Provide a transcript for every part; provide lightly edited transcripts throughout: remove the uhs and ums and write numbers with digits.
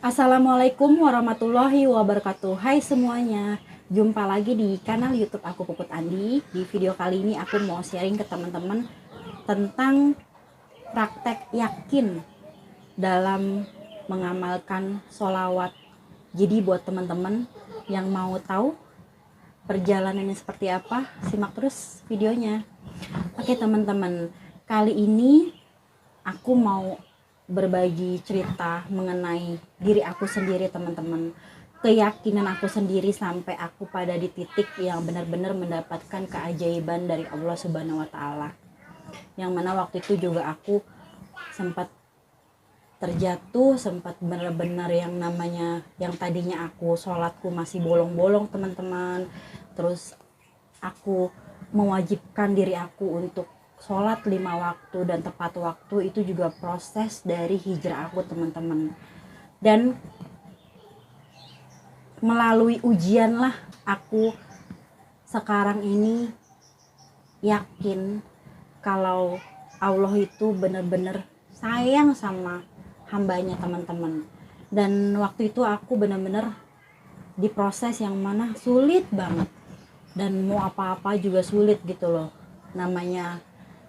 Assalamualaikum warahmatullahi wabarakatuh. Hai semuanya, jumpa lagi di kanal YouTube aku Puput Andi. Di video kali ini aku mau sharing ke teman-teman tentang praktek yakin dalam mengamalkan sholawat. Jadi buat teman-teman yang mau tahu perjalanannya seperti apa, simak terus videonya. Oke teman-teman, kali ini aku mau berbagi cerita mengenai diri aku sendiri teman-teman, keyakinan aku sendiri sampai aku pada di titik yang benar-benar mendapatkan keajaiban dari Allah Subhanahu wa Ta'ala, yang mana waktu itu juga aku sempat terjatuh, sempat benar-benar yang namanya, yang tadinya aku sholatku masih bolong-bolong teman-teman, terus aku mewajibkan diri aku untuk sholat 5 waktu dan tepat waktu. Itu juga proses dari hijrah aku teman-teman, dan melalui ujian lah aku sekarang ini yakin kalau Allah itu benar-benar sayang sama hambanya teman-teman. Dan waktu itu aku benar-benar di proses yang mana sulit banget, dan mau apa-apa juga sulit gitu loh. Namanya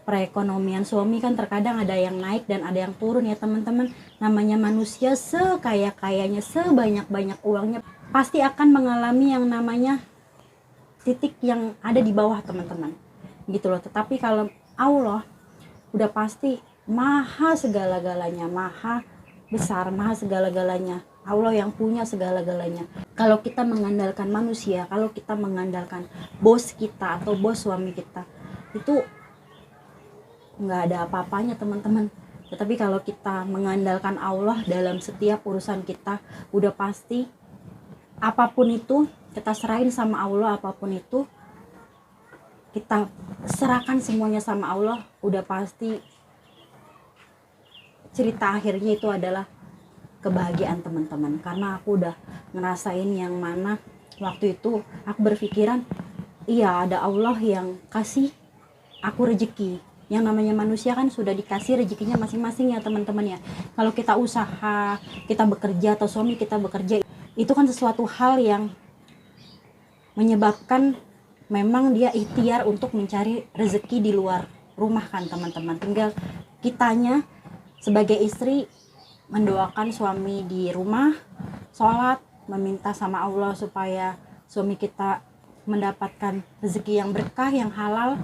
perekonomian suami kan terkadang ada yang naik dan ada yang turun ya teman-teman. Namanya manusia, sekaya-kayanya, sebanyak-banyak uangnya, pasti akan mengalami yang namanya titik yang ada di bawah teman-teman gitu loh. Tetapi kalau Allah udah pasti maha segala-galanya, maha besar, maha segala-galanya. Allah yang punya segala-galanya. Kalau kita mengandalkan manusia, kalau kita mengandalkan bos kita atau bos suami kita, itu nggak ada apa-apanya teman-teman. Tetapi kalau kita mengandalkan Allah dalam setiap urusan kita, udah pasti apapun itu kita serahin sama Allah, apapun itu kita serahkan semuanya sama Allah, udah pasti cerita akhirnya itu adalah kebahagiaan teman-teman. Karena aku udah ngerasain yang mana waktu itu aku berpikiran, iya ada Allah yang kasih aku rezeki. Yang namanya manusia kan sudah dikasih rezekinya masing-masing ya teman-teman ya. Kalau kita usaha, kita bekerja, atau suami kita bekerja, itu kan sesuatu hal yang menyebabkan memang dia ikhtiar untuk mencari rezeki di luar rumah kan teman-teman. Tinggal kitanya sebagai istri mendoakan suami di rumah, sholat, meminta sama Allah supaya suami kita mendapatkan rezeki yang berkah, yang halal.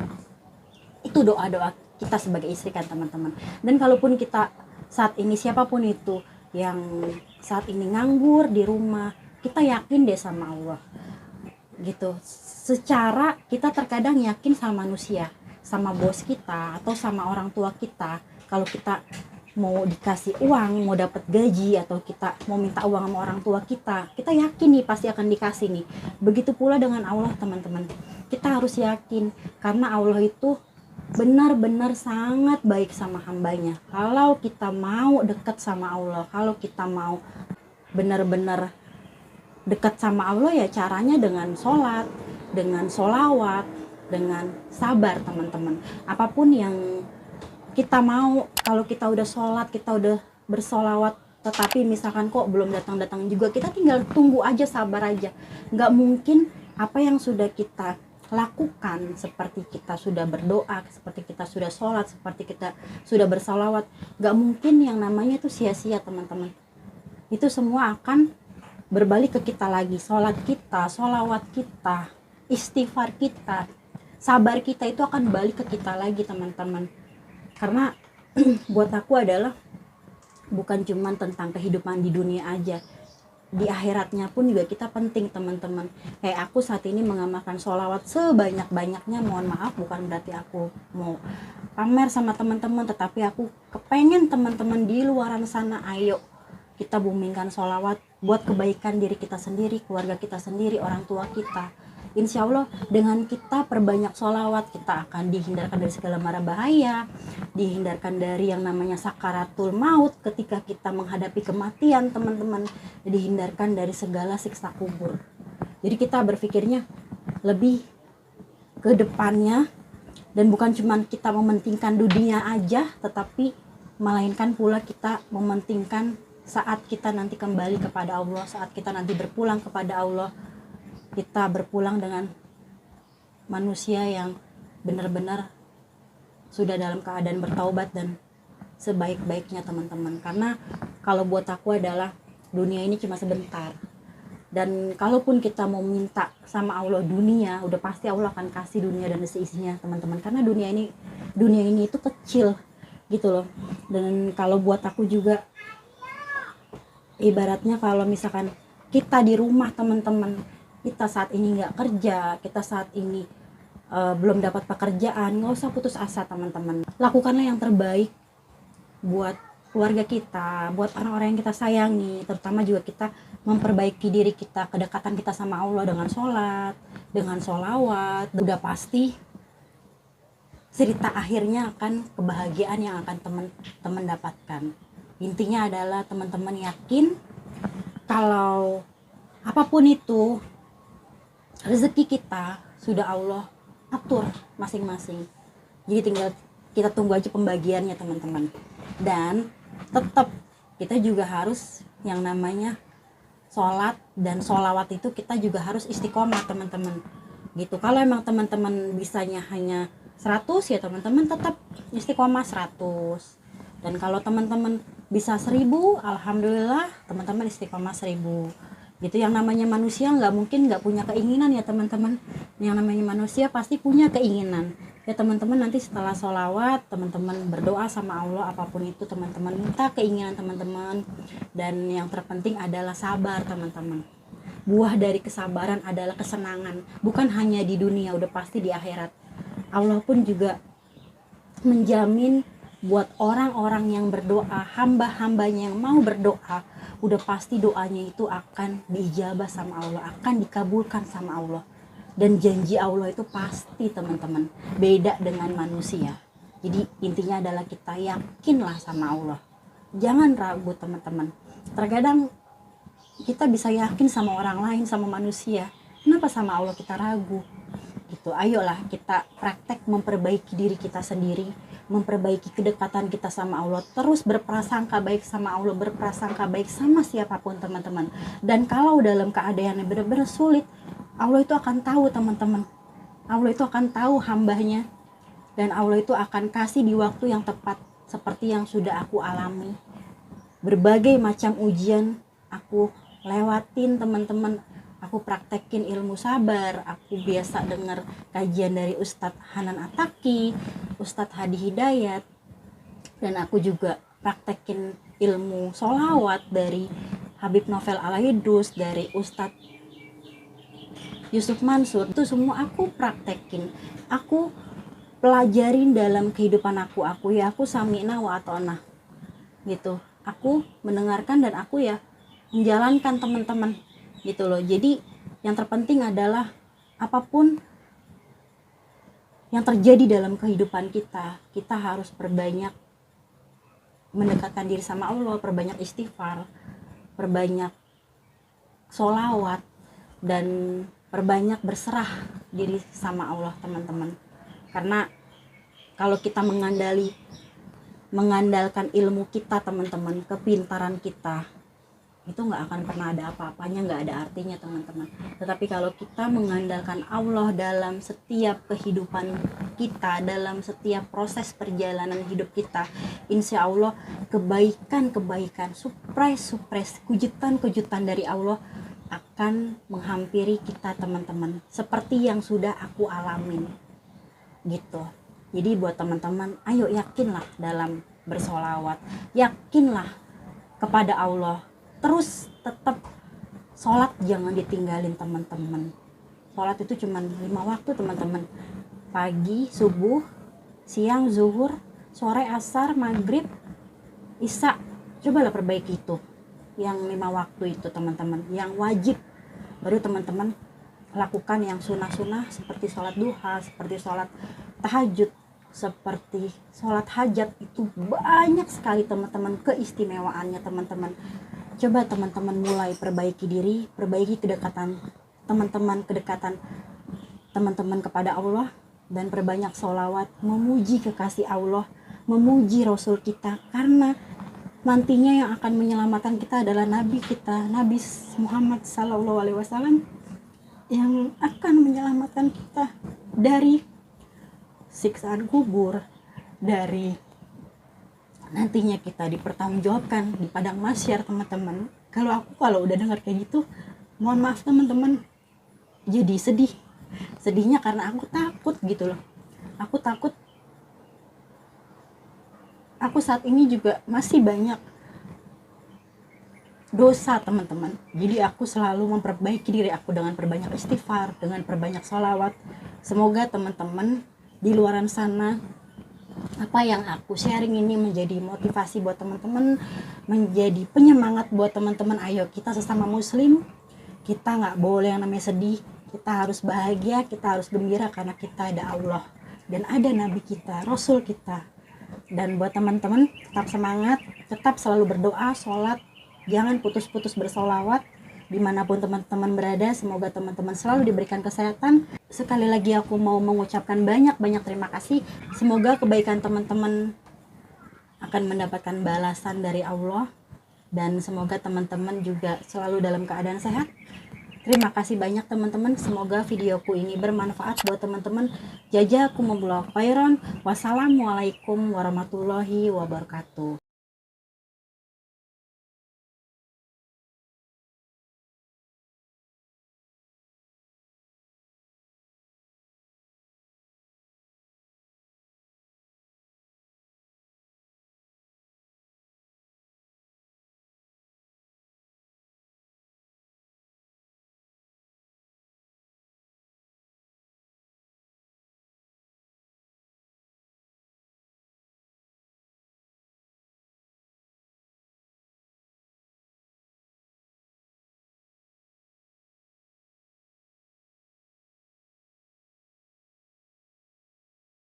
Itu doa-doa kita sebagai istri kan teman-teman. Dan kalaupun kita saat ini, siapapun itu yang saat ini nganggur di rumah, kita yakin deh sama Allah gitu. Secara kita terkadang yakin sama manusia, sama bos kita atau sama orang tua kita. Kalau kita mau dikasih uang, mau dapat gaji, atau kita mau minta uang sama orang tua kita, kita yakin nih pasti akan dikasih nih. Begitu pula dengan Allah teman-teman, kita harus yakin karena Allah itu benar-benar sangat baik sama hambanya. Kalau kita mau dekat sama Allah, kalau kita mau benar-benar dekat sama Allah, ya caranya dengan sholat, dengan sholawat, dengan sabar teman-teman. Apapun yang kita mau, kalau kita udah sholat, kita udah bersolawat, tetapi misalkan kok belum datang-datang juga, kita tinggal tunggu aja, sabar aja. Nggak mungkin apa yang sudah kita lakukan, seperti kita sudah berdoa, seperti kita sudah sholat, seperti kita sudah bersolawat, nggak mungkin yang namanya itu sia-sia teman-teman. Itu semua akan berbalik ke kita lagi. Sholat kita, sholawat kita, istighfar kita, sabar kita, itu akan balik ke kita lagi teman-teman. Karena buat aku adalah bukan cuma tentang kehidupan di dunia aja, di akhiratnya pun juga kita penting teman-teman. Kayak aku saat ini mengamalkan sholawat sebanyak-banyaknya, mohon maaf bukan berarti aku mau pamer sama teman-teman, tetapi aku kepengen teman-teman di luaran sana, ayo kita boomingkan sholawat buat kebaikan diri kita sendiri, keluarga kita sendiri, orang tua kita. Insya Allah dengan kita perbanyak sholawat, kita akan dihindarkan dari segala mara bahaya, dihindarkan dari yang namanya sakaratul maut ketika kita menghadapi kematian teman-teman, dihindarkan dari segala siksa kubur. Jadi kita berpikirnya lebih ke depannya, dan bukan cuma kita mementingkan dunia aja, tetapi melainkan pula kita mementingkan saat kita nanti kembali kepada Allah, saat kita nanti berpulang kepada Allah, kita berpulang dengan manusia yang benar-benar sudah dalam keadaan bertaubat dan sebaik-baiknya teman-teman. Karena kalau buat aku adalah dunia ini cuma sebentar, dan kalaupun kita mau minta sama Allah dunia, udah pasti Allah akan kasih dunia dan seisinya teman-teman. Karena dunia ini itu kecil gitu loh. Dan kalau buat aku juga, ibaratnya kalau misalkan kita di rumah teman-teman, kita saat ini nggak kerja, kita saat ini belum dapat pekerjaan, nggak usah putus asa teman-teman. Lakukanlah yang terbaik buat keluarga kita, buat orang-orang yang kita sayangi, terutama juga kita memperbaiki diri kita, kedekatan kita sama Allah dengan sholat, dengan sholawat. Udah pasti cerita akhirnya akan kebahagiaan yang akan teman-teman dapatkan. Intinya adalah teman-teman yakin kalau apapun itu rezeki kita sudah Allah atur masing-masing. Jadi tinggal kita tunggu aja pembagiannya teman-teman. Dan tetap kita juga harus yang namanya sholat dan sholawat itu kita juga harus istiqomah teman-teman gitu. Kalau emang teman-teman bisanya hanya 100 ya teman-teman tetap istiqomah 100. Dan kalau teman-teman bisa 1000, alhamdulillah teman-teman istiqomah 1000 gitu. Yang namanya manusia nggak mungkin nggak punya keinginan ya teman-teman. Yang namanya manusia pasti punya keinginan ya teman-teman. Nanti setelah sholawat teman-teman berdoa sama Allah, apapun itu teman-teman minta keinginan teman-teman. Dan yang terpenting adalah sabar teman-teman. Buah dari kesabaran adalah kesenangan, bukan hanya di dunia, udah pasti di akhirat. Allah pun juga menjamin buat orang-orang yang berdoa, hamba-hambanya yang mau berdoa, udah pasti doanya itu akan diijabah sama Allah, akan dikabulkan sama Allah. Dan janji Allah itu pasti teman-teman, beda dengan manusia. Jadi intinya adalah kita yakinlah sama Allah, jangan ragu teman-teman. Terkadang kita bisa yakin sama orang lain, sama manusia, kenapa sama Allah kita ragu gitu. Ayolah kita praktek memperbaiki diri kita sendiri, memperbaiki kedekatan kita sama Allah, terus berprasangka baik sama Allah, berprasangka baik sama siapapun teman-teman. Dan kalau dalam keadaan yang benar-benar sulit, Allah itu akan tahu teman-teman, Allah itu akan tahu hambanya, dan Allah itu akan kasih di waktu yang tepat. Seperti yang sudah aku alami, berbagai macam ujian aku lewatin teman-teman. Aku praktekin ilmu sabar, aku biasa dengar kajian dari Ustadz Hanan Ataki, Ustadz Hadi Hidayat, dan aku juga praktekin ilmu sholawat dari Habib Novel Alaidrus, dari Ustadz Yusuf Mansur. Itu semua aku praktekin, aku pelajarin dalam kehidupan aku sami'na wa ata'na gitu. Aku mendengarkan dan aku ya menjalankan teman-teman gitu loh. Jadi yang terpenting adalah apapun yang terjadi dalam kehidupan kita, kita harus perbanyak mendekatkan diri sama Allah, perbanyak istighfar, perbanyak sholawat, dan perbanyak berserah diri sama Allah teman-teman. Karena kalau kita mengandalkan ilmu kita teman-teman, kepintaran kita, itu nggak akan pernah ada apa-apanya, nggak ada artinya teman-teman. Tetapi kalau kita mengandalkan Allah dalam setiap kehidupan kita, dalam setiap proses perjalanan hidup kita, insya Allah kebaikan-kebaikan, surprise, kejutan-kejutan dari Allah akan menghampiri kita teman-teman, seperti yang sudah aku alamin gitu. Jadi buat teman-teman, ayo yakinlah dalam bersolawat, yakinlah kepada Allah. Terus tetap sholat jangan ditinggalin teman-teman. Sholat itu cuma 5 waktu teman-teman. Pagi, subuh, siang, zuhur, sore, asar, maghrib, isya. Cobalah perbaiki itu. Yang 5 waktu itu teman-teman, yang wajib. Baru teman-teman lakukan yang sunnah-sunnah seperti sholat duha, seperti sholat tahajud, seperti sholat hajat. Itu banyak sekali teman-teman keistimewaannya teman-teman. Coba teman-teman mulai perbaiki diri, perbaiki kedekatan teman-teman kepada Allah, dan perbanyak sholawat, memuji kekasih Allah, memuji Rasul kita. Karena nantinya yang akan menyelamatkan kita adalah Nabi kita, Nabi Muhammad Sallallahu Alaihi Wasallam, yang akan menyelamatkan kita dari siksaan kubur, dari nantinya kita dipertanggungjawabkan di padang mahsyar. Teman-teman, kalau udah dengar kayak gitu, mohon maaf teman-teman, jadi sedihnya karena aku takut gitu loh. Aku takut aku saat ini juga masih banyak dosa teman-teman. Jadi aku selalu memperbaiki diri aku dengan perbanyak istighfar, dengan perbanyak sholawat. Semoga teman-teman di luaran sana, apa yang aku sharing ini menjadi motivasi buat teman-teman, menjadi penyemangat buat teman-teman. Ayo kita sesama muslim, kita nggak boleh yang namanya sedih, kita harus bahagia, kita harus gembira karena kita ada Allah dan ada Nabi kita, Rasul kita. Dan buat teman-teman, tetap semangat, tetap selalu berdoa, sholat, jangan putus-putus bersolawat dimanapun teman-teman berada. Semoga teman-teman selalu diberikan kesehatan. Sekali lagi aku mau mengucapkan banyak-banyak terima kasih. Semoga kebaikan teman-teman akan mendapatkan balasan dari Allah, dan semoga teman-teman juga selalu dalam keadaan sehat. Terima kasih banyak teman-teman. Semoga videoku ini bermanfaat buat teman-teman. Jazakumullah khairan. Wassalamualaikum warahmatullahi wabarakatuh.